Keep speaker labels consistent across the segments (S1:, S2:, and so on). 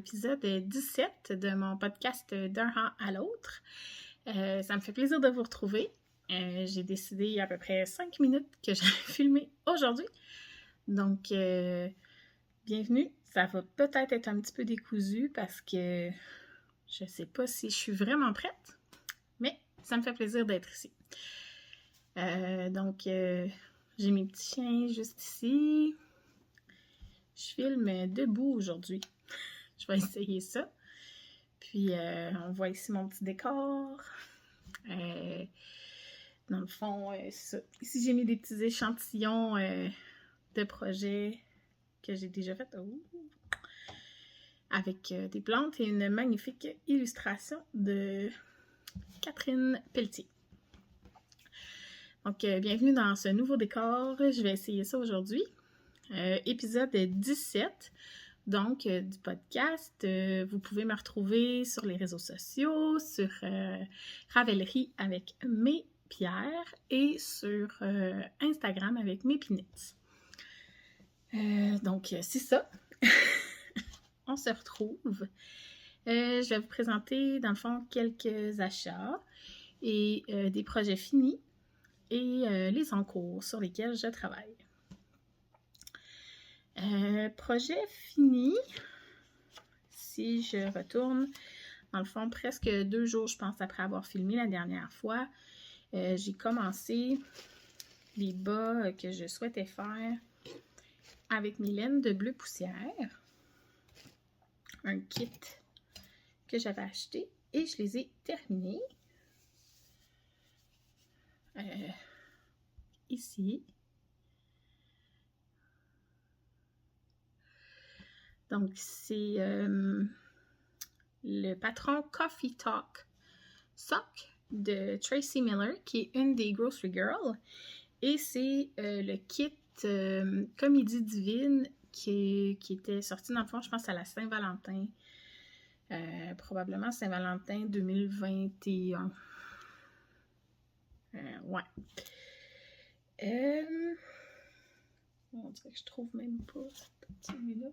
S1: l'épisode 17 de mon podcast D'un rang à l'autre. Ça me fait plaisir de vous retrouver. J'ai décidé il y a à peu près 5 minutes que j'allais filmer aujourd'hui. Donc, bienvenue. Ça va peut-être être un petit peu décousu parce que je ne sais pas si je suis vraiment prête, mais ça me fait plaisir d'être ici. Donc, j'ai mes petits chiens juste ici. Je filme debout aujourd'hui. Je vais essayer ça. Puis, on voit ici mon petit décor. Dans le fond, c'est ça. Ici, j'ai mis des petits échantillons de projets que j'ai déjà fait. Avec des plantes et une magnifique illustration de Catherine Pelletier. Donc, bienvenue dans ce nouveau décor. Je vais essayer ça aujourd'hui. Épisode 17, donc du podcast. Vous pouvez me retrouver sur les réseaux sociaux, sur Ravellerie avec mes pierres et sur Instagram avec mes peanuts. Donc, c'est ça. On se retrouve. Je vais vous présenter, dans le fond, quelques achats et des projets finis et les en cours sur lesquels je travaille. Projet fini, si je retourne, dans le fond, presque 2 jours, je pense, après avoir filmé la dernière fois, j'ai commencé les bas que je souhaitais faire avec mes laines de bleu poussière, un kit que j'avais acheté et je les ai terminés. Ici. Donc, c'est le patron Coffee Talk Sock de Tracy Miller, qui est une des Grocery Girls. Et c'est le kit Comédie divine qui était sorti, dans le fond, je pense, à la Saint-Valentin. Probablement Saint-Valentin 2021. Ouais. On dirait que je trouve même pas celui-là.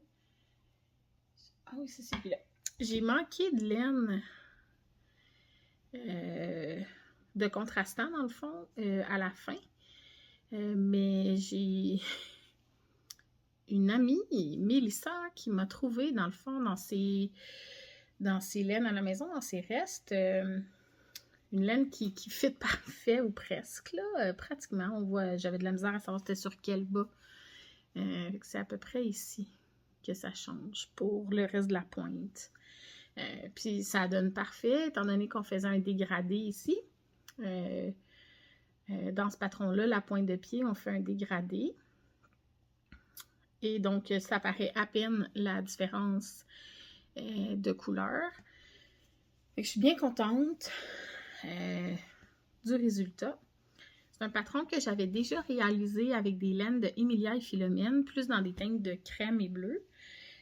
S1: Ah oui, c'est celui-là. J'ai manqué de laine de contrastant, dans le fond, à la fin. Mais j'ai une amie, Mélissa, qui m'a trouvé, dans le fond, dans ses laines à la maison, dans ses restes, une laine qui fit parfait ou presque, là, pratiquement. On voit, j'avais de la misère à savoir c'était sur quel bas. C'est à peu près ici que ça change pour le reste de la pointe. Puis ça donne parfait, étant donné qu'on faisait un dégradé ici. Dans ce patron-là, la pointe de pied, on fait un dégradé. Et donc, ça paraît à peine la différence de couleur. Fait que je suis bien contente du résultat. C'est un patron que j'avais déjà réalisé avec des laines de Emilia et Philomène, plus dans des teintes de crème et bleu.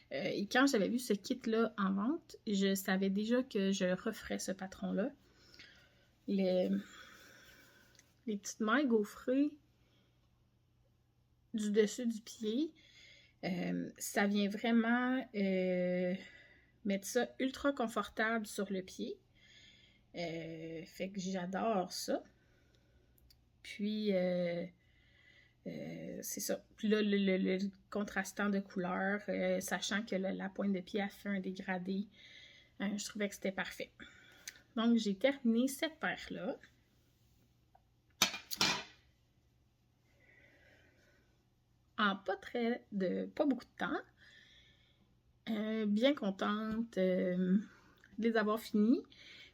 S1: Et quand j'avais vu ce kit-là en vente, je savais déjà que je referais ce patron-là. Les petites mailles gaufrées du dessus du pied, ça vient vraiment mettre ça ultra confortable sur le pied. Fait que j'adore ça. Puis, c'est ça. Puis là, le contrastant de couleur, sachant que la pointe de pied a fait un dégradé, je trouvais que c'était parfait. Donc, j'ai terminé cette paire-là. En pas beaucoup de temps. Bien contente de les avoir finis.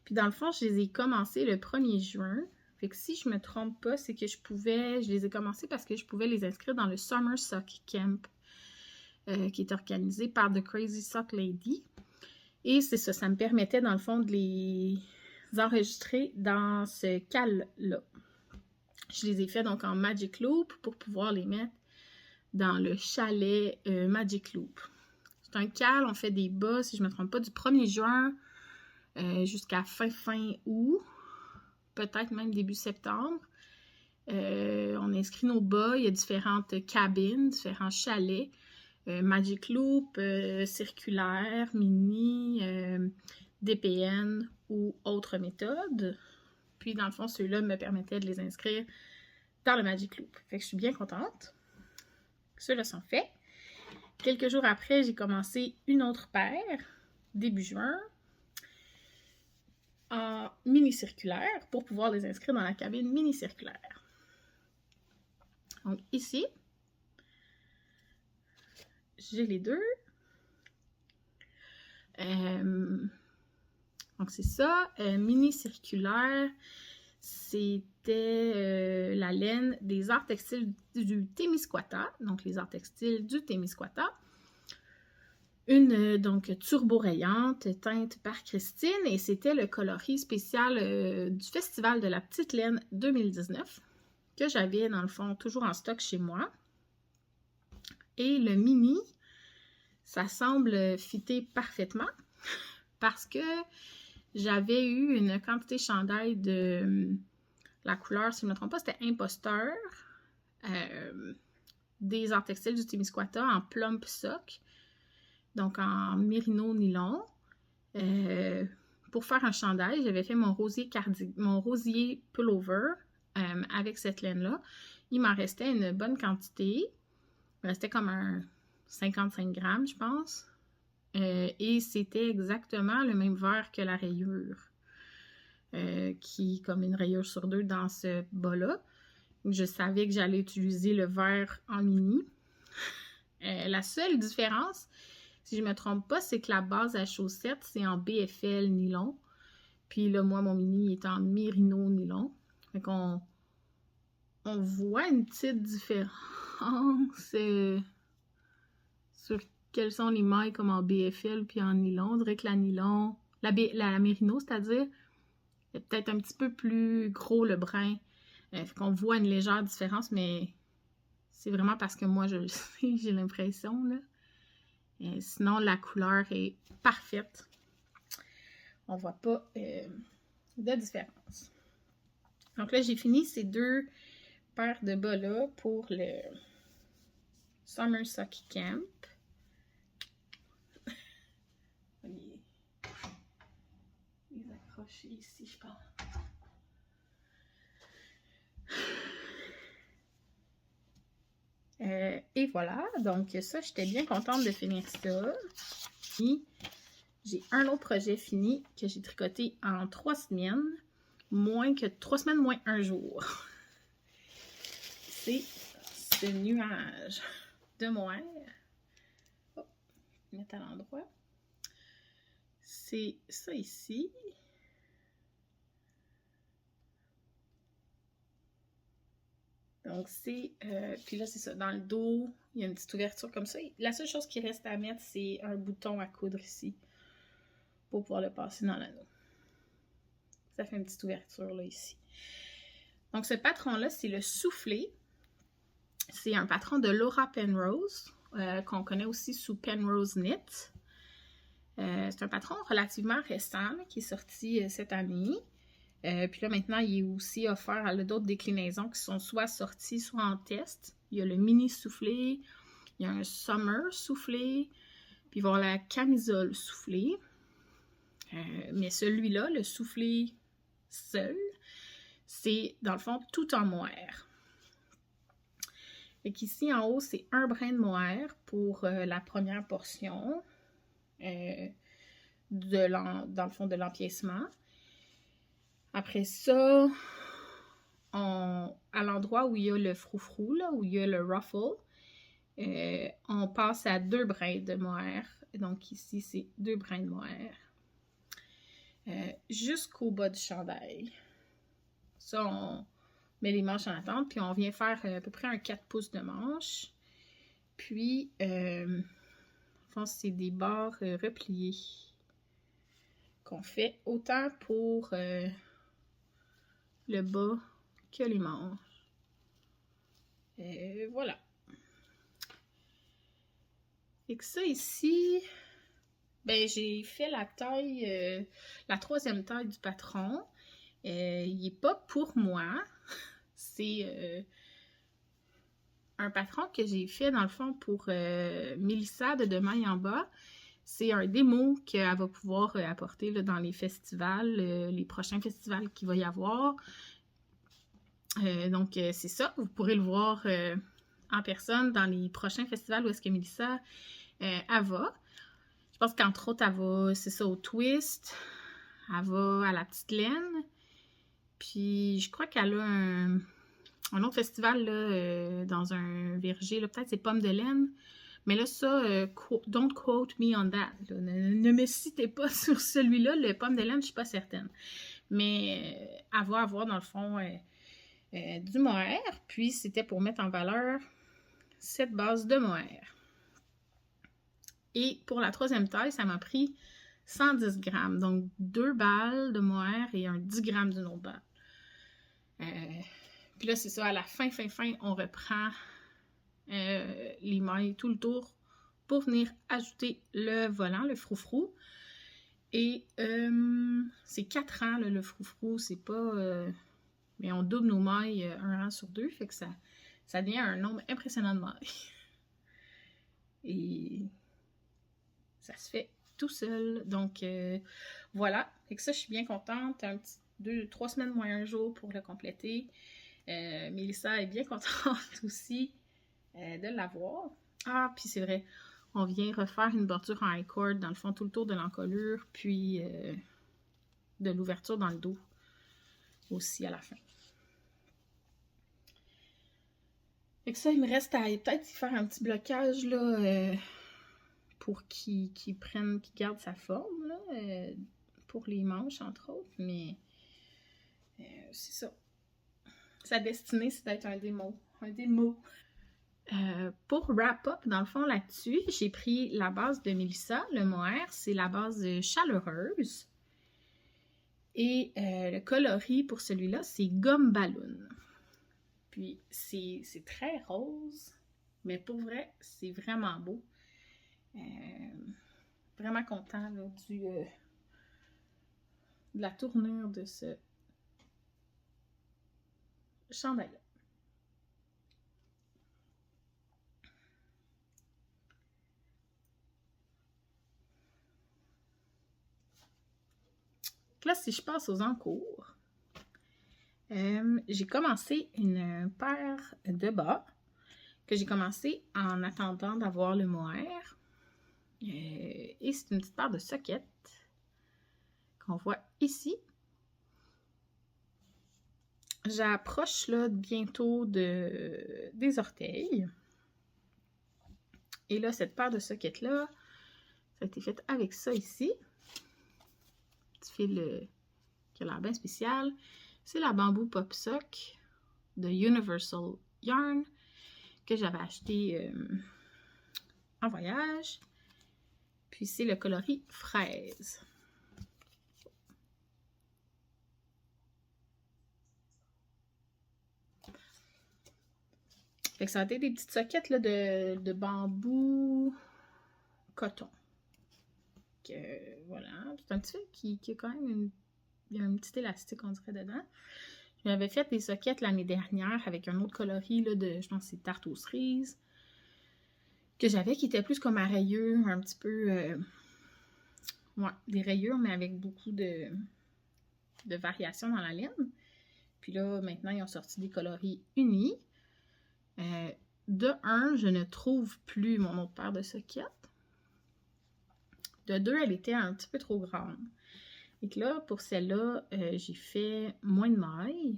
S1: Puis dans le fond, je les ai commencés le 1er juin. Fait que si je me trompe pas, c'est que je les ai commencés parce que je pouvais les inscrire dans le Summer Sock Camp qui est organisé par The Crazy Sock Lady. Et c'est ça, ça me permettait dans le fond de les enregistrer dans ce cal-là. Je les ai fait donc en Magic Loop pour pouvoir les mettre dans le chalet Magic Loop. C'est un cal, on fait des bas, si je ne me trompe pas, du 1er juin jusqu'à fin août, peut-être même début septembre. On inscrit nos bas, il y a différentes cabines, différents chalets Magic Loop, circulaire, mini, DPN ou autre méthode. Puis dans le fond, ceux-là me permettaient de les inscrire dans le Magic Loop. Fait que je suis bien contente. Ceux-là sont faits. Quelques jours après, j'ai commencé une autre paire, début juin, en mini-circulaire pour pouvoir les inscrire dans la cabine mini-circulaire. Donc ici, j'ai les deux. Donc c'est ça, mini-circulaire, c'était la laine des arts textiles du Témiscouata, donc les arts textiles du Témiscouata. Une donc turbo-rayante, teinte par Christine, et c'était le coloris spécial du Festival de la Petite Laine 2019, que j'avais dans le fond toujours en stock chez moi. Et le mini, ça semble fitter parfaitement, parce que j'avais eu une quantité chandail de la couleur, si je ne me trompe pas, c'était Imposteur, des arts textiles du Témiscouata en plump sock, donc en mérino nylon. Pour faire un chandail, j'avais fait mon rosier pullover avec cette laine-là. Il m'en restait une bonne quantité. Il me restait comme un 55 grammes, je pense. Et c'était exactement le même vert que la rayure, qui est comme une rayure sur deux dans ce bas-là. Je savais que j'allais utiliser le vert en mini. La seule différence, si je ne me trompe pas, c'est que la base à chaussettes, c'est en BFL nylon. Puis là, moi, mon mini est en mérino nylon. Fait qu'on voit une petite différence sur quelles sont les mailles comme en BFL puis en nylon. On dirait que la nylon, la mérino, c'est-à-dire, est peut-être un petit peu plus gros le brin. Fait qu'on voit une légère différence, mais c'est vraiment parce que moi, je le sais, j'ai l'impression, là. Sinon, la couleur est parfaite. On voit pas de différence. Donc là, j'ai fini ces deux paires de bas-là pour le Summer Sock Camp. Les accrocher ici, je pense. Et voilà, donc ça, j'étais bien contente de finir ça. Puis, j'ai un autre projet fini que j'ai tricoté en 3 semaines, moins 1 jour. C'est ce nuage de moire. Oh, mettre à l'endroit. C'est ça ici. Donc, c'est... puis là, c'est ça. Dans le dos, il y a une petite ouverture comme ça. La seule chose qui reste à mettre, c'est un bouton à coudre ici pour pouvoir le passer dans l'anneau. Ça fait une petite ouverture là, ici. Donc, ce patron-là, c'est le soufflé. C'est un patron de Laura Penrose, qu'on connaît aussi sous Penrose Knit. C'est un patron relativement récent là, qui est sorti cette année. Puis là, maintenant, il est aussi offert à d'autres déclinaisons qui sont soit sorties, soit en test. Il y a le mini soufflé, il y a un summer soufflé, puis il va y avoir la camisole soufflée. Mais celui-là, le soufflé seul, c'est, dans le fond, tout en mohair. Fait qu'ici, en haut, c'est un brin de mohair pour la première portion, dans le fond, de l'empiècement. Après ça, à l'endroit où il y a le froufrou, là, où il y a le ruffle, on passe à 2 brins de mohair. Donc ici, c'est 2 brins de mohair. Jusqu'au bas du chandail. Ça, on met les manches en attente, puis on vient faire à peu près un 4 pouces de manche. Puis, je pense que c'est des barres repliées qu'on fait autant pour le bas que les manches. Voilà. Et que ça ici, ben j'ai fait la taille, la 3e taille du patron. Il n'est pas pour moi. C'est un patron que j'ai fait, dans le fond, pour Mélissa de Demain en bas. C'est un démo qu'elle va pouvoir apporter là, dans les festivals, les prochains festivals qu'il va y avoir. Donc, c'est ça. Vous pourrez le voir en personne dans les prochains festivals où est-ce que Mélissa elle va. Je pense qu'entre autres, elle va, c'est ça, au Twist. Elle va à la Petite Laine. Puis, je crois qu'elle a un autre festival là, dans un verger. Peut-être c'est Pommes de Laine. Mais là, ça, don't quote me on that. Ne me citez pas sur celui-là. Le Pomme de Laine, je ne suis pas certaine. Mais elle va avoir, dans le fond, du mohair. Puis, c'était pour mettre en valeur cette base de mohair. Et pour la troisième taille, ça m'a pris 110 grammes. Donc, 2 balles de mohair et un 10 grammes d'une autre balle. Puis là, c'est ça, à la fin, on reprend les mailles tout le tour pour venir ajouter le volant, le froufrou. Et c'est 4 rangs, là, le froufrou, c'est pas... mais on double nos mailles un rang sur 2, fait que ça devient un nombre impressionnant de mailles. Et ça se fait tout seul. Donc, voilà. Fait que ça, je suis bien contente. Un petit 2-3 semaines moins un jour pour le compléter. Mélissa est bien contente aussi de l'avoir. Ah, puis c'est vrai, on vient refaire une bordure en I-cord dans le fond, tout le tour de l'encolure, puis de l'ouverture dans le dos aussi à la fin. Fait que ça, il me reste à peut-être y faire un petit blocage là, pour qu'il garde sa forme là, pour les manches entre autres, mais c'est ça. Sa destinée, c'est d'être un démo. Un démo. Pour wrap up, dans le fond, là-dessus, j'ai pris la base de Mélissa, le mohair, c'est la base chaleureuse. Et le coloris pour celui-là, c'est gomme ballon. Puis, c'est très rose, mais pour vrai, c'est vraiment beau. Vraiment content là, de la tournure de ce chandail-là. Là, si je passe aux encours, j'ai commencé une paire de bas que j'ai commencé en attendant d'avoir le mohair. Et c'est une petite paire de sockets qu'on voit ici. J'approche là bientôt des orteils. Et là, cette paire de sockets-là, ça a été fait avec ça ici. Petit fil qui a l'air bien spécial. C'est la Bamboo Pop Sock de Universal Yarn que j'avais acheté en voyage. Puis c'est le coloris fraise. Fait que ça a été des petites sockets là, de bambou coton. Voilà. C'est un petit fil qui a quand même il y a un petit élastique, on dirait, dedans. J'avais fait des sockets l'année dernière avec un autre coloris là, de, je pense que c'est tarte aux cerises, que j'avais qui était plus comme à rayures, un petit peu... ouais, des rayures, mais avec beaucoup de variations dans la laine. Puis là, maintenant, ils ont sorti des coloris unis. De un, je ne trouve plus mon autre paire de sockets. De deux, elle était un petit peu trop grande. Et que là, pour celle-là, j'ai fait moins de mailles.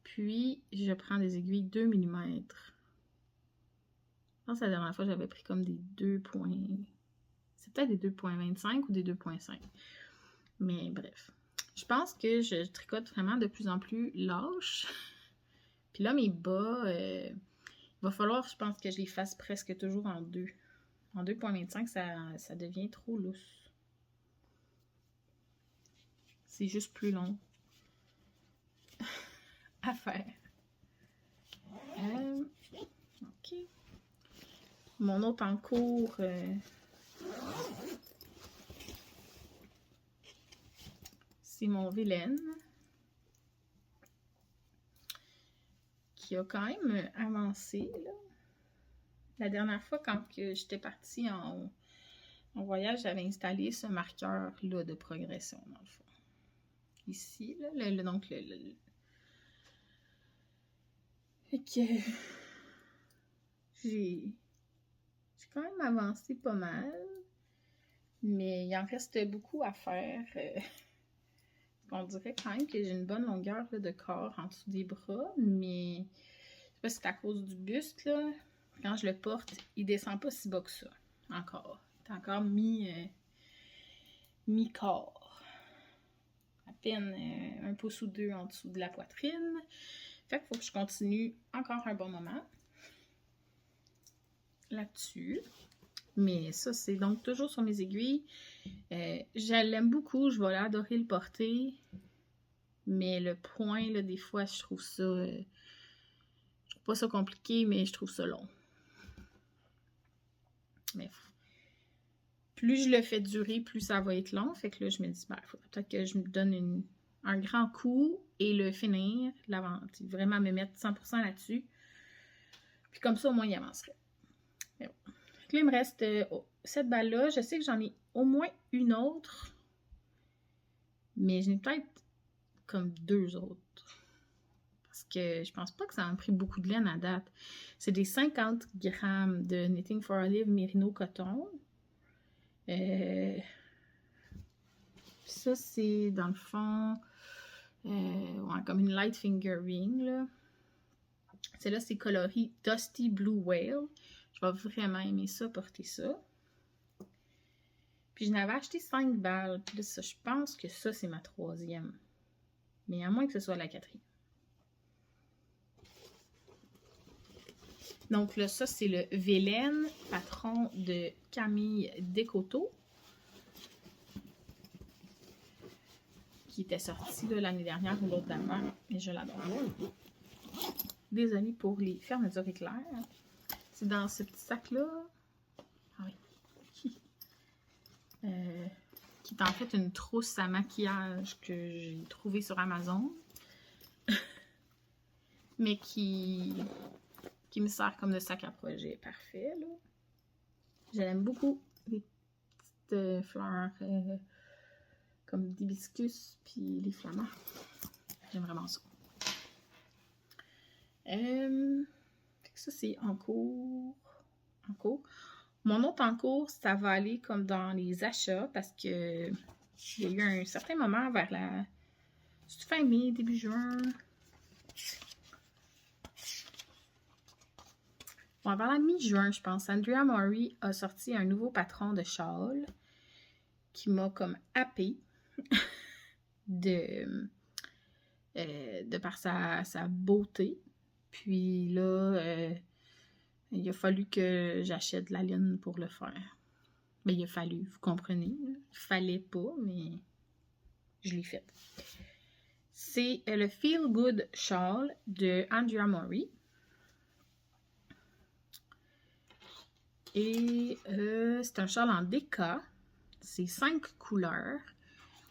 S1: Puis, je prends des aiguilles 2 mm. Je pense que la dernière fois, j'avais pris comme des 2 points... C'est peut-être des 2,25 ou des 2,5. Mais bref. Je pense que je tricote vraiment de plus en plus lâche. Puis là, mes bas, il va falloir, je pense, que je les fasse presque toujours en 2. En 2,25, ça devient trop lousse. C'est juste plus long à faire. OK. Mon autre en cours... c'est mon Vilaine. qui a quand même avancé, là. La dernière fois, quand j'étais partie en voyage, j'avais installé ce marqueur-là de progression, dans le fond. Ici, là, donc Fait que j'ai quand même avancé pas mal, mais il en reste beaucoup à faire. On dirait quand même que j'ai une bonne longueur là, de corps en dessous des bras, mais je sais pas si c'est à cause du buste, là. Quand je le porte, il descend pas si bas que ça, encore. C'est encore mi-corps. À peine 1 pouce ou 2 en dessous de la poitrine. Fait qu'il faut que je continue encore un bon moment là-dessus. Mais ça, c'est donc toujours sur mes aiguilles. Je l'aime beaucoup, je vais l'adorer le porter. Mais le point, là, des fois, je trouve ça... je trouve pas ça compliqué, mais je trouve ça long. Mais plus je le fais durer, plus ça va être long. Fait que là, je me dis, il faudrait peut-être que je me donne un grand coup et le finir, vraiment me mettre 100% là-dessus. Puis comme ça, au moins, il avancerait. Mais bon. Là, il me reste cette balle-là. Je sais que j'en ai au moins une autre. Mais j'en ai peut-être comme 2 autres. Parce que je pense pas que ça m'a pris beaucoup de laine à date. C'est des 50 grammes de Knitting for Olive Merino coton. Ça, c'est dans le fond comme une light fingering, là. Celle-là, c'est coloris Dusty Blue Whale. Je vais vraiment aimer ça, porter ça. Puis, je n'avais acheté 5 balles. Puis là, ça, je pense que ça, c'est ma 3e. Mais à moins que ce soit la 4e. Donc là, ça, c'est le Vélène, patron de Camille Descoteaux, qui était sorti l'année dernière ou l'autre d'avant. Et je l'adore. Désolée pour les fermetures éclairs. C'est dans ce petit sac-là. Ah oui. Qui est en fait une trousse à maquillage que j'ai trouvée sur Amazon. Mais qui me sert comme de sac à projet. Parfait, là. J'aime beaucoup les petites fleurs comme d'hibiscus puis les flamants. J'aime vraiment ça. Ça, c'est en cours. Mon autre en cours, ça va aller comme dans les achats parce que il y a eu un certain moment vers la fin mai, début juin. Bon, vers la mi-juin, je pense, Andrea Mori a sorti un nouveau patron de châle qui m'a comme happée de par sa beauté. Puis là, il a fallu que j'achète de la laine pour le faire. Mais il a fallu, vous comprenez. Il fallait pas, mais je l'ai fait. C'est le Feel Good Shawl de Andrea Mori. Et c'est un châle en déca. C'est 5 couleurs.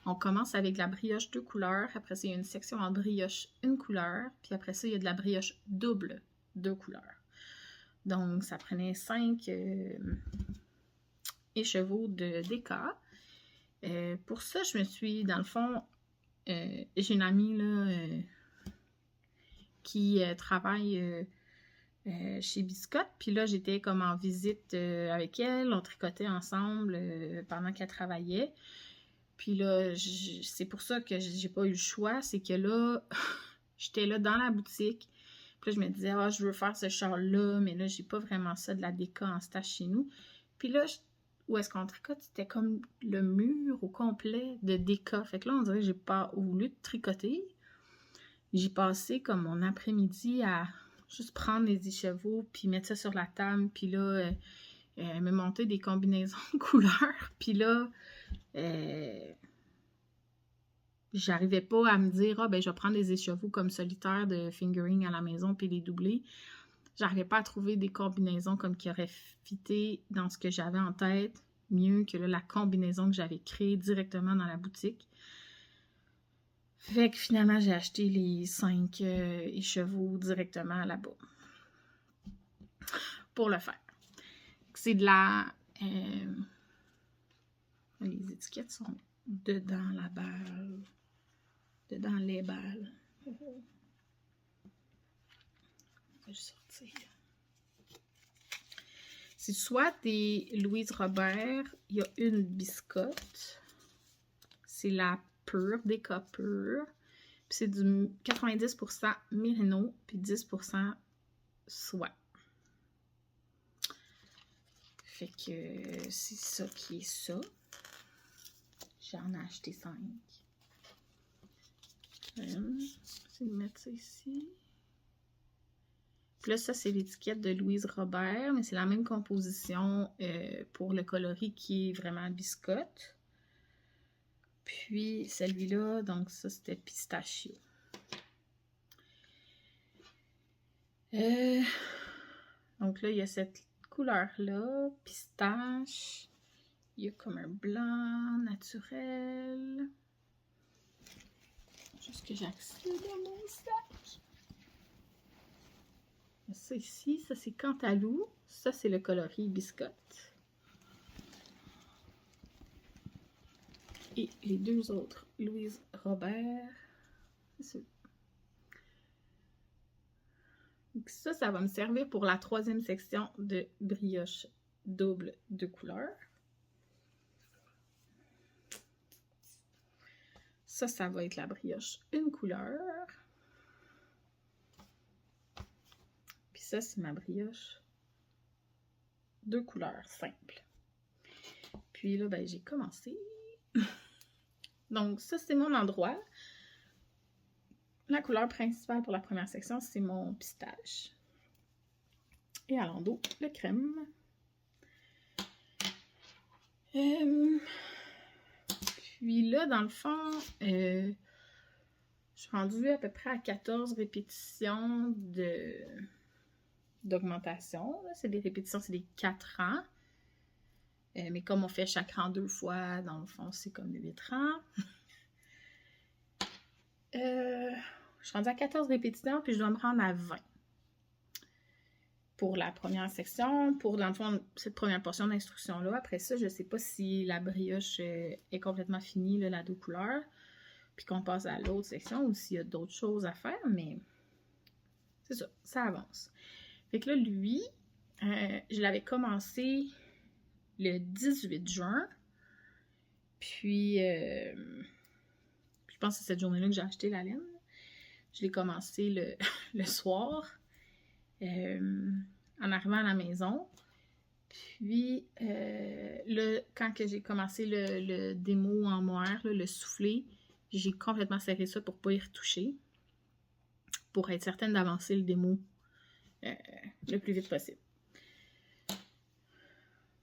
S1: On commence avec de la brioche 2 couleurs. Après ça, il y a une section en brioche 1 couleur. Puis après ça, il y a de la brioche double 2 couleurs. Donc, ça prenait 5 écheveaux de déca. Pour ça, je me suis, dans le fond, j'ai une amie là, qui travaille chez Biscotte. Puis là, j'étais comme en visite avec elle. On tricotait ensemble pendant qu'elle travaillait. Puis là, c'est pour ça que j'ai pas eu le choix. C'est que là, j'étais là dans la boutique. Puis là, je me disais, je veux faire ce châle-là, mais là, j'ai pas vraiment ça de la déca en stage chez nous. Puis là, où est-ce qu'on tricote? C'était comme le mur au complet de déca. Fait que là, on dirait que j'ai pas voulu tricoter. J'ai passé comme mon après-midi à juste prendre les écheveaux, puis mettre ça sur la table, puis là, me monter des combinaisons de couleurs. Puis là, j'arrivais pas à me dire, je vais prendre des écheveaux comme solitaires de fingering à la maison, puis les doubler. J'arrivais pas à trouver des combinaisons comme qui auraient fité dans ce que j'avais en tête, mieux que là, la combinaison que j'avais créée directement dans la boutique. Fait que finalement, j'ai acheté les 5 écheveaux directement là-bas pour le faire. C'est de la... les étiquettes sont dedans la balle. Dedans les balles. Je vais le sortir. C'est soit des Louise Robert, il y a une biscotte. C'est la pure, des cas purs. Puis c'est du 90% Mérino, puis 10% soie. Fait que c'est ça qui est ça. J'en ai acheté 5. C'est de mettre ça ici. Puis là, ça, c'est l'étiquette de Louise Robert, mais c'est la même composition pour le coloris qui est vraiment biscotte. Puis celui-là, donc ça, c'était pistachio. Donc là, il y a cette couleur-là, pistache. Il y a comme un blanc naturel. Juste que j'accède à mon sac. Ça ici, ça c'est Cantalou. Ça c'est le coloris biscotte. Et les deux autres, Louise Robert. Donc ça va me servir pour la 3e section de brioche double de couleur. Ça va être la brioche une couleur. Puis ça, c'est ma brioche 2 couleurs simples. Puis là, ben, j'ai commencé. Donc, ça, c'est mon endroit. La couleur principale pour la première section, c'est mon pistache. Et à l'endos, le crème. Puis là, dans le fond, je suis rendue à peu près à 14 répétitions d'augmentation. C'est des répétitions, c'est des 4 rangs. Mais comme on fait chaque rang 2 fois, dans le fond, c'est comme 8 rangs. Je suis rendue à 14 répétitions, puis je dois me rendre à 20. Pour la première section, pour dans le fond, cette première portion d'instruction-là. Après ça, je ne sais pas si la brioche est complètement finie, là, la 2 couleurs, puis qu'on passe à l'autre section ou s'il y a d'autres choses à faire, mais c'est ça, ça avance. Fait que là, lui, je l'avais commencé le 18 juin, puis je pense que c'est cette journée-là que j'ai acheté la laine. Je l'ai commencé le soir. En arrivant à la maison. Puis, là, quand j'ai commencé le démo en moire, le soufflé, j'ai complètement serré ça pour ne pas y retoucher. Pour être certaine d'avancer le démo le plus vite possible.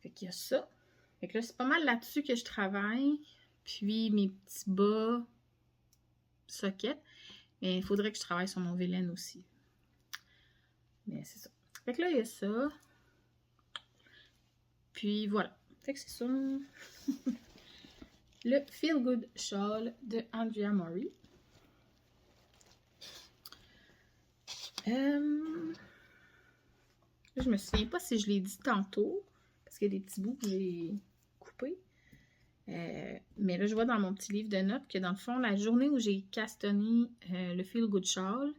S1: Fait qu'il y a ça. Fait que là, c'est pas mal là-dessus que je travaille. Puis, mes petits bas sockets. Mais il faudrait que je travaille sur mon Vélène aussi. Mais c'est ça. Fait que là, il y a ça. Puis voilà. Fait que c'est ça. Le Feel Good Shawl de Andrea Mori. Là, je me souviens pas si je l'ai dit tantôt. Parce qu'il y a des petits bouts que j'ai coupés. Mais là, je vois dans mon petit livre de notes que dans le fond, la journée où j'ai castonné le Feel Good Shawl,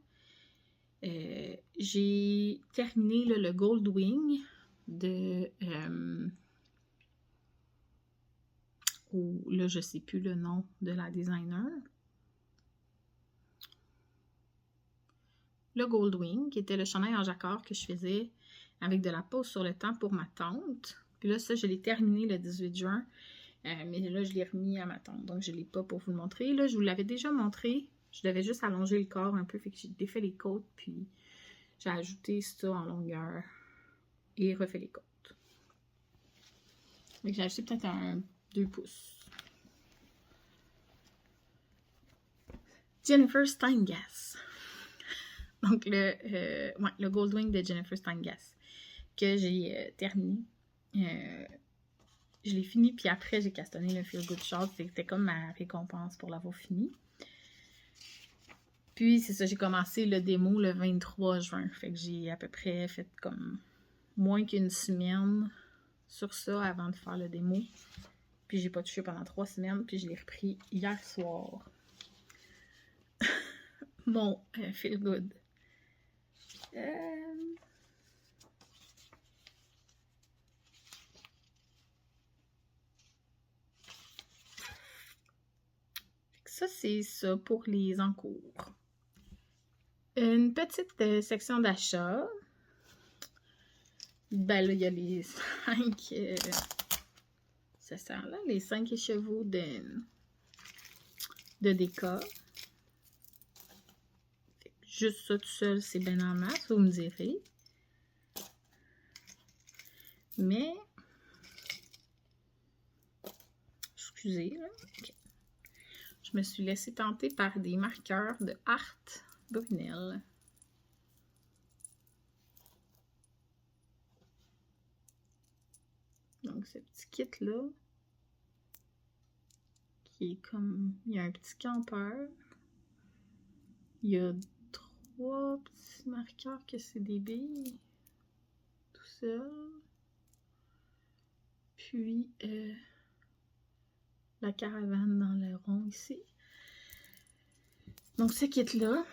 S1: j'ai terminé là, le Gold Wing de... là, je sais plus le nom de la designer. Le Gold Wing, qui était le chandail en jacquard que je faisais avec de la pose sur le temps pour ma tante. Puis là, ça, je l'ai terminé le 18 juin. Mais là, je l'ai remis à ma tante. Donc, je ne l'ai pas pour vous le montrer. Là, je vous l'avais déjà montré. Je devais juste allonger le corps un peu. Fait que j'ai défait les côtes. Puis, j'ai ajouté ça en longueur. Et refait les côtes. Fait que j'ai ajouté peut-être un 2 pouces. Jennifer Steingass. Donc, le Gold Wing de Jennifer Steingass que j'ai terminé. Je l'ai fini, puis après, j'ai castonné le Feel Good Shawl. C'était comme ma récompense pour l'avoir fini. Puis, c'est ça, j'ai commencé le démo le 23 juin. Fait que j'ai à peu près fait comme moins qu'une semaine sur ça avant de faire le démo. Puis, j'ai pas touché pendant 3 semaines. Puis, je l'ai repris hier soir. Bon, feel good. Ça, c'est ça pour les encours. Une petite section d'achat. Ben là, il y a les 5... ça sert là, les 5 écheveaux de déca. Juste ça tout seul, c'est bien en masse, vous me direz. Mais... excusez, là. Okay. Je me suis laissée tenter par des marqueurs de Art Brunel. Donc, ce petit kit-là, qui est comme... il y a un petit campeur. Il y a 3 petits marqueurs que c'est des billes. Tout seul. Puis, la caravane dans le rond ici. Donc, ce kit-là,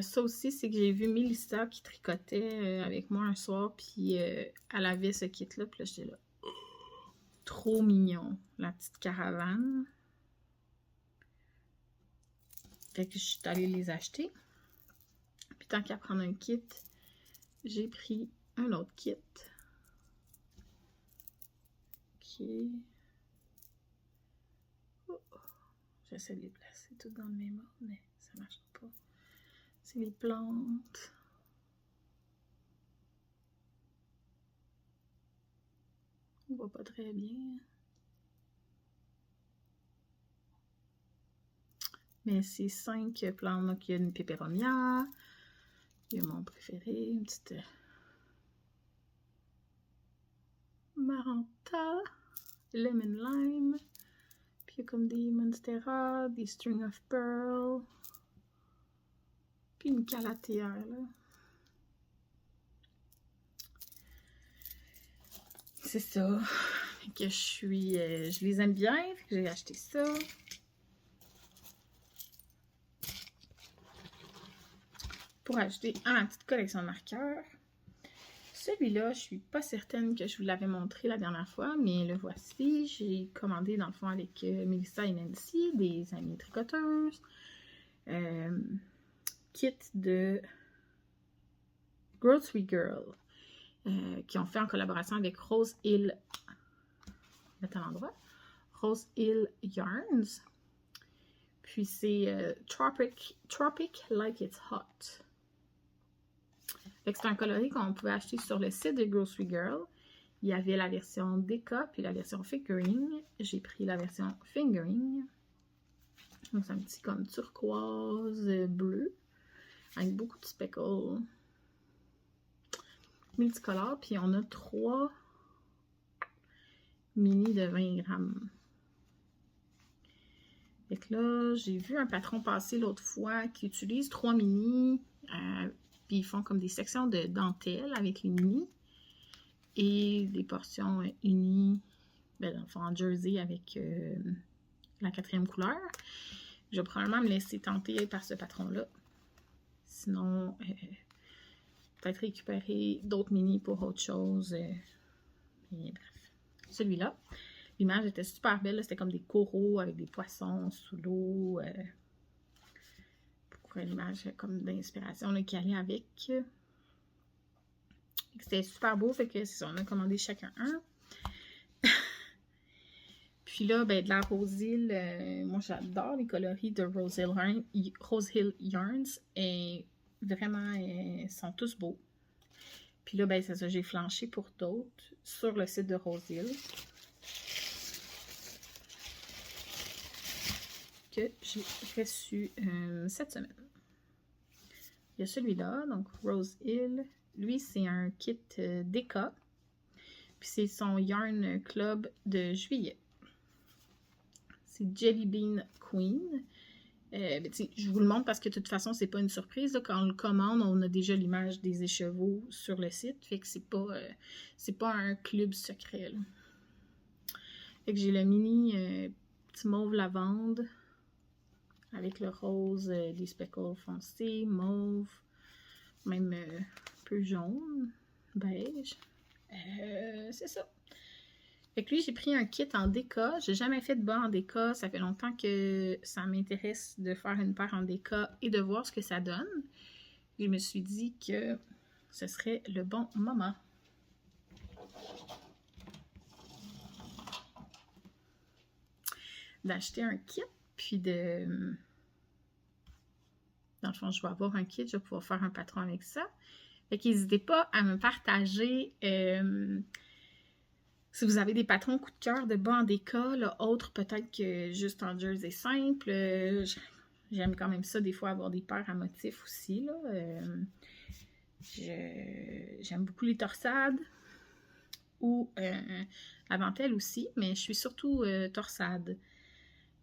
S1: ça aussi, c'est que j'ai vu Mélissa qui tricotait avec moi un soir, puis elle avait ce kit-là, puis là, j'étais là. Trop mignon, la petite caravane. Fait que je suis allée les acheter. Puis tant qu'à prendre un kit, j'ai pris un autre kit. Ok. Oh. J'essaie de les placer tout dans le même ordre, mais ça marche pas. C'est les plantes. On voit pas très bien. Mais c'est 5 plantes. Donc, il y a une peperomia. Il y a mon préféré, une petite maranta, lemon lime. Puis il y a comme des monstera, des string of pearl. Puis une calathea, là. C'est ça. Que je les aime bien. J'ai acheté ça. Pour ajouter à ma petite collection de marqueurs. Celui-là, je suis pas certaine que je vous l'avais montré la dernière fois, mais le voici. J'ai commandé dans le fond avec Mélissa et Nancy, des amies tricoteuses. Kit de Grocery Girl, qui ont fait en collaboration avec Rose Hill. Mettre à l'endroit. Rose Hill Yarns. Puis c'est Tropic Like It's Hot. C'est un coloris qu'on pouvait acheter sur le site de Grocery Girl. Il y avait la version Deca puis la version Fingering. J'ai pris la version Fingering. Donc c'est un petit comme turquoise bleu avec beaucoup de speckles multicolores. Puis on a 3 mini de 20 grammes. Fait que là, j'ai vu un patron passer l'autre fois qui utilise 3 mini. Puis ils font comme des sections de dentelle avec les mini. Et des portions unies, ben, dans le fond, en jersey avec la 4e couleur. Je vais probablement me laisser tenter par ce patron-là. Sinon, peut-être récupérer d'autres mini pour autre chose. Et bref. Celui-là, l'image était super belle. C'était comme des coraux avec des poissons sous l'eau. Pour une image comme d'inspiration qui allait avec. C'était super beau, fait que c'est ça, on a commandé chacun un. Puis là, ben, de la Rose Hill, moi j'adore les coloris de Rose Hill Yarns. Et vraiment, ils sont tous beaux. Puis là, ben, c'est ça, j'ai flanché pour d'autres sur le site de Rose Hill. Que j'ai reçu cette semaine. Il y a celui-là, donc Rose Hill. Lui, c'est un kit Deca. Puis c'est son Yarn Club de juillet. C'est Jelly Bean Queen. Je vous le montre parce que de toute façon, c'est pas une surprise. Là. Quand on le commande, on a déjà l'image des écheveaux sur le site. Fait que c'est pas un club secret. Là. Fait que j'ai le mini petit mauve lavande avec le rose, les speckles foncés, mauve, même un peu jaune, beige. C'est ça. Fait que lui, j'ai pris un kit en déca. J'ai jamais fait de bas en déca. Ça fait longtemps que ça m'intéresse de faire une paire en déca et de voir ce que ça donne. Je me suis dit que ce serait le bon moment. D'acheter un kit, puis de... Dans le fond, je vais avoir un kit, je vais pouvoir faire un patron avec ça. Fait qu'hésitez pas à me partager... si vous avez des patrons coup de cœur de bas en déca, autres peut-être que juste en jersey simple, j'aime quand même ça des fois avoir des paires à motifs aussi. Là. J'aime beaucoup les torsades ou la dentelle aussi, mais je suis surtout torsade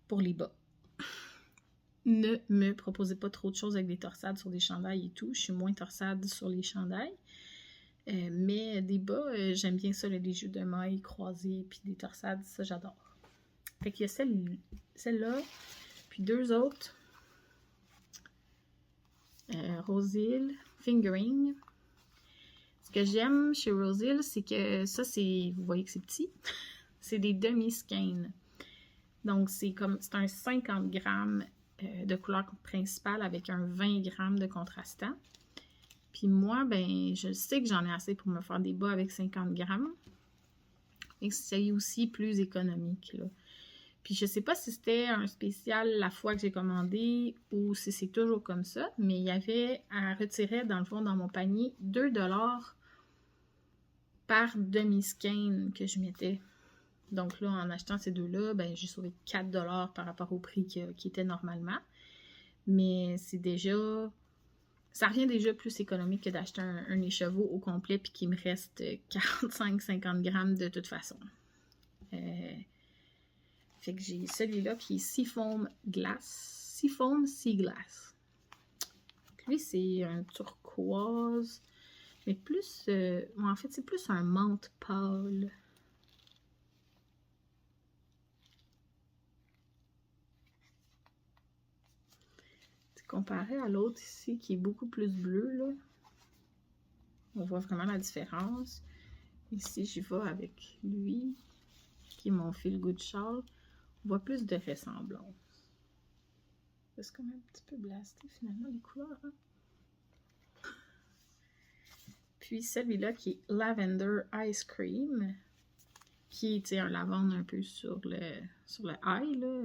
S1: pour les bas. Ne me proposez pas trop de choses avec des torsades sur des chandails et tout. Je suis moins torsade sur les chandails. Mais des bas, j'aime bien ça, les jeux de mailles croisés, puis des torsades, ça j'adore. Fait qu'il y a celle-là, puis deux autres. Rose-Hill, Fingering. Ce que j'aime chez Rose-Hill, c'est que ça, vous voyez que c'est petit, c'est des demi-skeins. Donc, c'est un 50 grammes de couleur principale avec un 20 grammes de contrastant. Puis moi, ben, je sais que j'en ai assez pour me faire des bas avec 50 grammes. Et c'est aussi plus économique, là. Puis je sais pas si c'était un spécial la fois que j'ai commandé ou si c'est toujours comme ça, mais il y avait à retirer, dans le fond, dans mon panier, 2 $ par demi-skein que je mettais. Donc là, en achetant ces deux-là, ben, j'ai sauvé 4 $ par rapport au prix qui était normalement. Mais c'est déjà... Ça revient déjà plus économique que d'acheter un écheveau au complet puis qu'il me reste 45-50 grammes de toute façon. Fait que j'ai celui-là qui est Seafoam Sea Glass. Lui, c'est un turquoise, mais plus... en fait, c'est plus un menthe pâle. Comparé à l'autre ici, qui est beaucoup plus bleu, là, on voit vraiment la différence. Ici, j'y vais avec lui, qui est mon Feel Good Shawl. On voit plus de ressemblance. C'est comme un petit peu blasté, finalement, les couleurs. Hein? Puis celui-là, qui est Lavender Ice Cream, qui est un lavande un peu sur le high, là.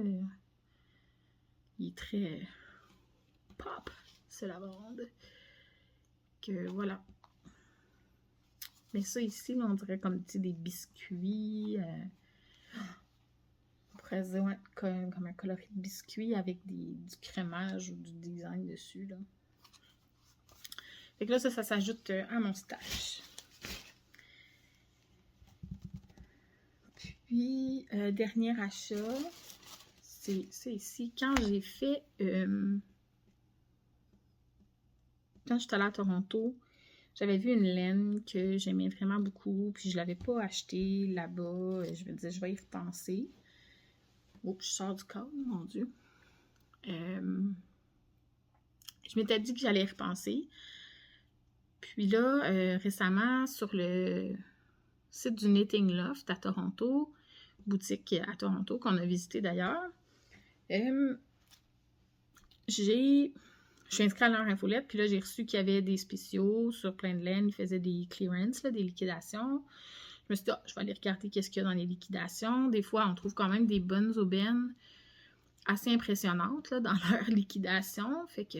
S1: Il est très pop, ce lavande. Que voilà. Mais ça ici, là, on dirait comme des biscuits. On pourrait dire ouais, comme un coloris de biscuit avec du crémage ou du design dessus. Là. Fait que là, ça s'ajoute à mon stash. Puis, dernier achat, c'est ici. Quand j'ai fait... quand j'étais allée à Toronto, j'avais vu une laine que j'aimais vraiment beaucoup, puis je ne l'avais pas achetée là-bas. Je me disais, je vais y repenser. Oh, je sors du cadre, mon Dieu. Je m'étais dit que j'allais y repenser. Puis là, récemment, sur le site du Knitting Loft à Toronto, boutique à Toronto, qu'on a visité d'ailleurs, je suis inscrite à leur infolette, puis là, j'ai reçu qu'il y avait des spéciaux sur plein de laine. Ils faisaient des clearances, là, des liquidations. Je me suis dit, je vais aller regarder qu'est-ce qu'il y a dans les liquidations. Des fois, on trouve quand même des bonnes aubaines assez impressionnantes là, dans leur liquidation. Fait que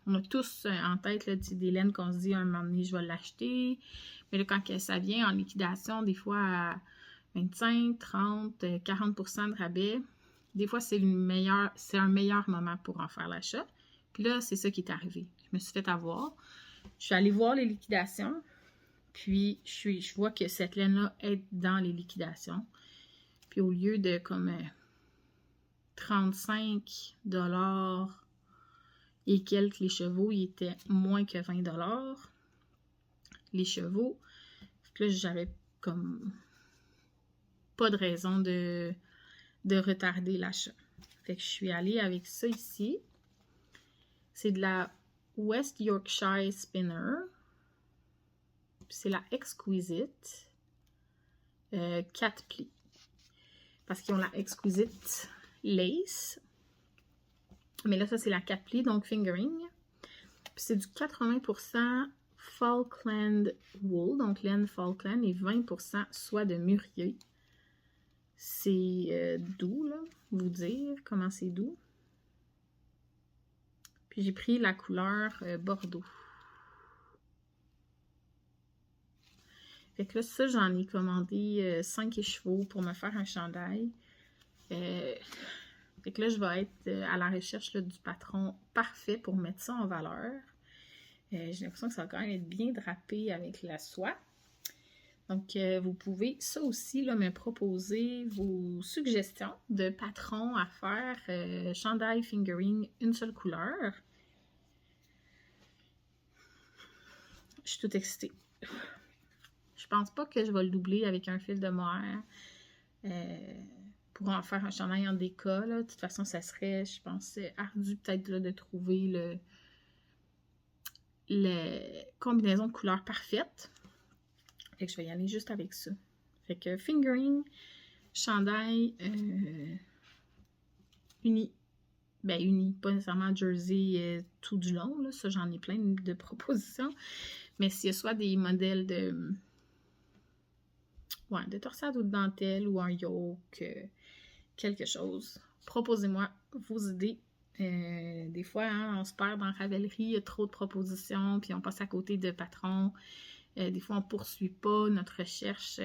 S1: on a tous en tête là, des laines qu'on se dit, un moment donné, je vais l'acheter. Mais là, quand ça vient en liquidation, des fois à 25, 30, 40% de rabais, des fois, c'est un meilleur moment pour en faire l'achat. Puis là, c'est ça qui est arrivé. Je me suis fait avoir. Je suis allée voir les liquidations. Puis, je vois que cette laine-là est dans les liquidations. Puis, au lieu de comme 35 $ et quelques les chevaux. Il était moins que 20 $ les chevaux. Là, j'avais comme pas de raison de retarder l'achat. Fait que je suis allée avec ça ici. C'est de la West Yorkshire Spinner. C'est la Exquisite 4 plis. Parce qu'ils ont la Exquisite Lace. Mais là, ça, c'est la 4 plis, donc fingering. Puis c'est du 80% Falkland Wool, donc laine Falkland, et 20% soie de mûrier. C'est doux, là, vous dire comment c'est doux. Puis j'ai pris la couleur Bordeaux. Fait que là, ça, j'en ai commandé 5 écheveaux pour me faire un chandail. Fait que là, je vais être à la recherche là, du patron parfait pour mettre ça en valeur. J'ai l'impression que ça va quand même être bien drapé avec la soie. Donc, vous pouvez, ça aussi, là, me proposer vos suggestions de patrons à faire. Chandail fingering, une seule couleur. Je suis toute excitée. Je pense pas que je vais le doubler avec un fil de mohair pour en faire un chandail en déca. Là. De toute façon, ça serait, je pense, ardu peut-être de trouver la combinaison de couleurs parfaite. Fait que je vais y aller juste avec ça. Fait que fingering, chandail uni. Ben uni, pas nécessairement jersey tout du long. Là. Ça, j'en ai plein de propositions. Mais s'il y a soit des modèles de torsade ou de dentelle ou un yoke, quelque chose. Proposez-moi vos idées. Des fois, hein, on se perd dans la Ravelry, il y a trop de propositions, puis on passe à côté de patrons. Des fois, on ne poursuit pas notre recherche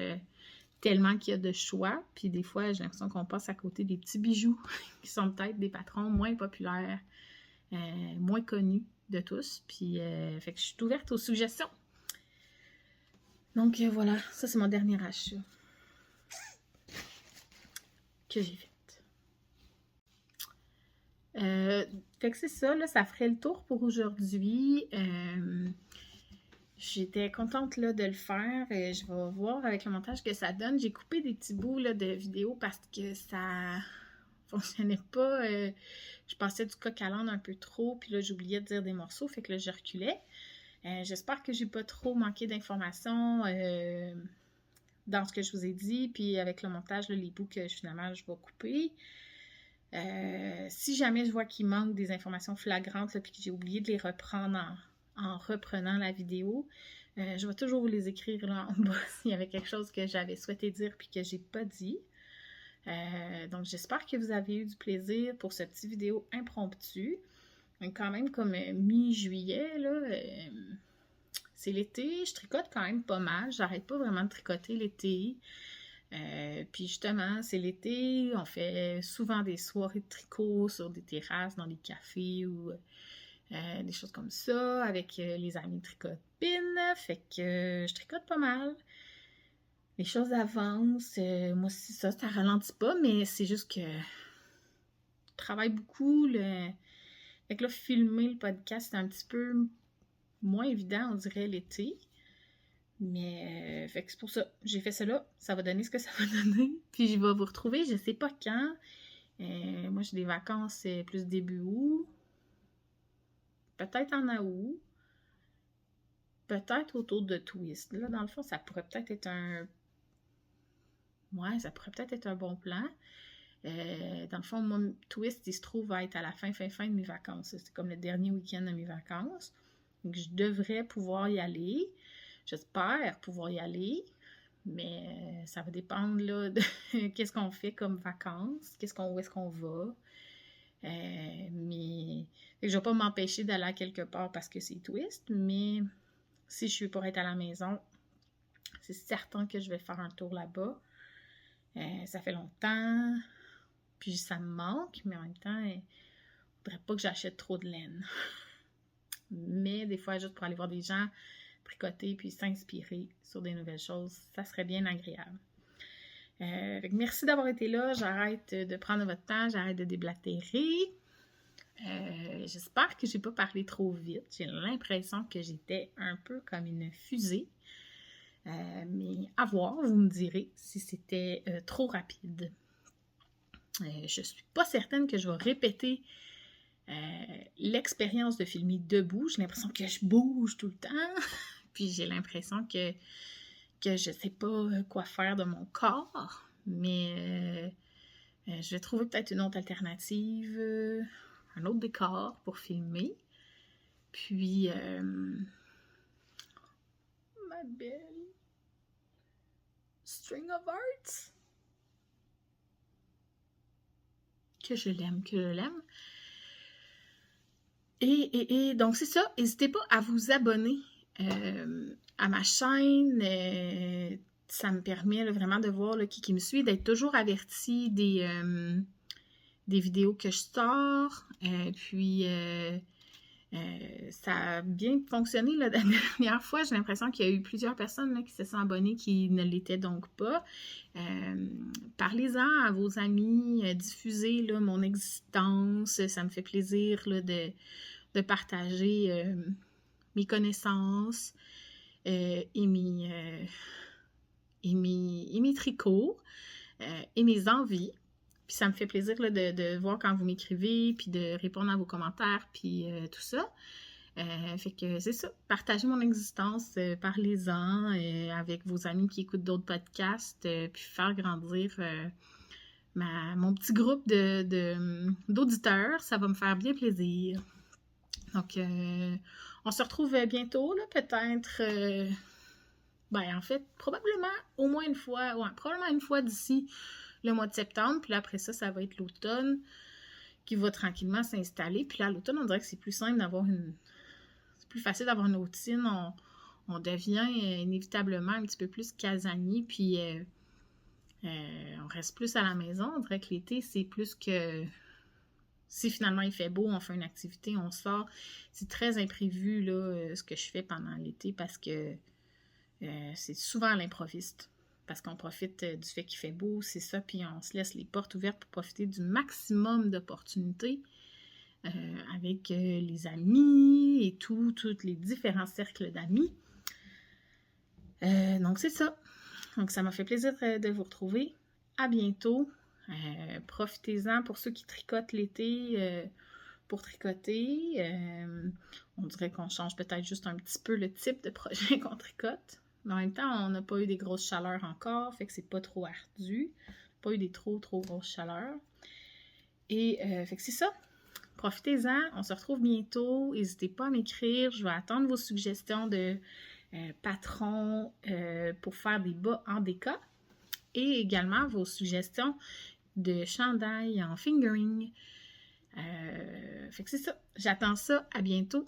S1: tellement qu'il y a de choix. Puis des fois, j'ai l'impression qu'on passe à côté des petits bijoux qui sont peut-être des patrons moins populaires, moins connus de tous. Puis, fait que je suis ouverte aux suggestions. Donc, voilà, ça, c'est mon dernier achat que j'ai fait. Fait que c'est ça, là, ça ferait le tour pour aujourd'hui. J'étais contente là, de le faire. Je vais voir avec le montage que ça donne. J'ai coupé des petits bouts là, de vidéo parce que ça fonctionnait pas. Je passais du coq à l'âne un peu trop, puis là, j'oubliais de dire des morceaux, fait que là, je reculais. J'espère que j'ai pas trop manqué d'informations dans ce que je vous ai dit, puis avec le montage, là, les bouts que finalement, je vais couper. Si jamais je vois qu'il manque des informations flagrantes et que j'ai oublié de les reprendre en reprenant la vidéo, je vais toujours vous les écrire là en bas s'il y avait quelque chose que j'avais souhaité dire puis que j'ai pas dit. Donc j'espère que vous avez eu du plaisir pour ce petit vidéo impromptu. Quand même comme mi-juillet, là, c'est l'été, je tricote quand même pas mal, j'arrête pas vraiment de tricoter l'été. Puis justement, c'est l'été, on fait souvent des soirées de tricot sur des terrasses, dans des cafés ou des choses comme ça, avec les amis tricotines. Fait que je tricote pas mal. Les choses avancent. Moi aussi, ça ralentit pas, mais c'est juste que je travaille beaucoup. Fait que là, filmer le podcast, c'est un petit peu moins évident, on dirait, l'été. Mais, fait que c'est pour ça. J'ai fait ça là. Ça va donner ce que ça va donner. Puis, je vais vous retrouver, je sais pas quand. Moi, j'ai des vacances plus début août. Peut-être en août. Peut-être autour de Twist. Là, dans le fond, ça pourrait peut-être être un... Ouais, ça pourrait peut-être être un bon plan. Dans le fond, moi, Twist, il se trouve à être à la fin de mes vacances. C'est comme le dernier week-end de mes vacances. Donc, je devrais pouvoir y aller. J'espère pouvoir y aller, mais ça va dépendre là, de qu'est-ce qu'on fait comme vacances, où est-ce qu'on va. Mais je ne vais pas m'empêcher d'aller à quelque part parce que c'est Twist, mais si je suis pour être à la maison, c'est certain que je vais faire un tour là-bas. Ça fait longtemps, puis ça me manque, mais en même temps, il ne faudrait pas que j'achète trop de laine. Mais des fois, juste pour aller voir des gens tricoter puis s'inspirer sur des nouvelles choses, ça serait bien agréable. Merci d'avoir été là. J'arrête de prendre votre temps, j'arrête de déblatérer. J'espère que j'ai pas parlé trop vite. J'ai l'impression que j'étais un peu comme une fusée. Mais à voir, vous me direz si c'était trop rapide. Je suis pas certaine que je vais répéter l'expérience de filmer debout. J'ai l'impression que je bouge tout le temps. Puis j'ai l'impression que je sais pas quoi faire de mon corps. Mais je vais trouver peut-être une autre alternative, un autre décor pour filmer. Puis, ma belle String of Hearts. Que je l'aime. Et donc, c'est ça. N'hésitez pas à vous abonner à ma chaîne. Ça me permet là, vraiment de voir là, qui me suit, d'être toujours averti des vidéos que je sors. Puis, ça a bien fonctionné là, la dernière fois. J'ai l'impression qu'il y a eu plusieurs personnes là, qui se sont abonnées qui ne l'étaient donc pas. Parlez-en à vos amis, diffusez là, mon existence. Ça me fait plaisir là, de partager mes connaissances et mes tricots et mes envies. Puis ça me fait plaisir là, de voir quand vous m'écrivez, puis de répondre à vos commentaires, puis tout ça. Fait que c'est ça. Partagez mon existence, parlez-en avec vos amis qui écoutent d'autres podcasts, puis faire grandir mon petit groupe d'auditeurs. Ça va me faire bien plaisir. Donc, on se retrouve bientôt, là, peut-être. En fait, probablement au moins une fois, probablement une fois d'ici le mois de septembre, puis là, après ça, ça va être l'automne qui va tranquillement s'installer. Puis là, à l'automne, on dirait que c'est plus simple d'avoir c'est plus facile d'avoir une routine. On devient inévitablement un petit peu plus casanier, puis on reste plus à la maison. On dirait que l'été, c'est plus que... Si finalement il fait beau, on fait une activité, on sort. C'est très imprévu, là, ce que je fais pendant l'été, parce que c'est souvent à l'improviste. Parce qu'on profite du fait qu'il fait beau, c'est ça, puis on se laisse les portes ouvertes pour profiter du maximum d'opportunités avec les amis et tous les différents cercles d'amis. Donc, c'est ça. Donc, ça m'a fait plaisir de vous retrouver. À bientôt. Profitez-en pour ceux qui tricotent l'été pour tricoter. On dirait qu'on change peut-être juste un petit peu le type de projet qu'on tricote. Mais en même temps, on n'a pas eu des grosses chaleurs encore, fait que c'est pas trop ardu. Pas eu des trop grosses chaleurs. Et fait que c'est ça. Profitez-en. On se retrouve bientôt. N'hésitez pas à m'écrire. Je vais attendre vos suggestions de patrons pour faire des bas en déca. Et également vos suggestions de chandail en fingering. Fait que c'est ça. J'attends ça. À bientôt.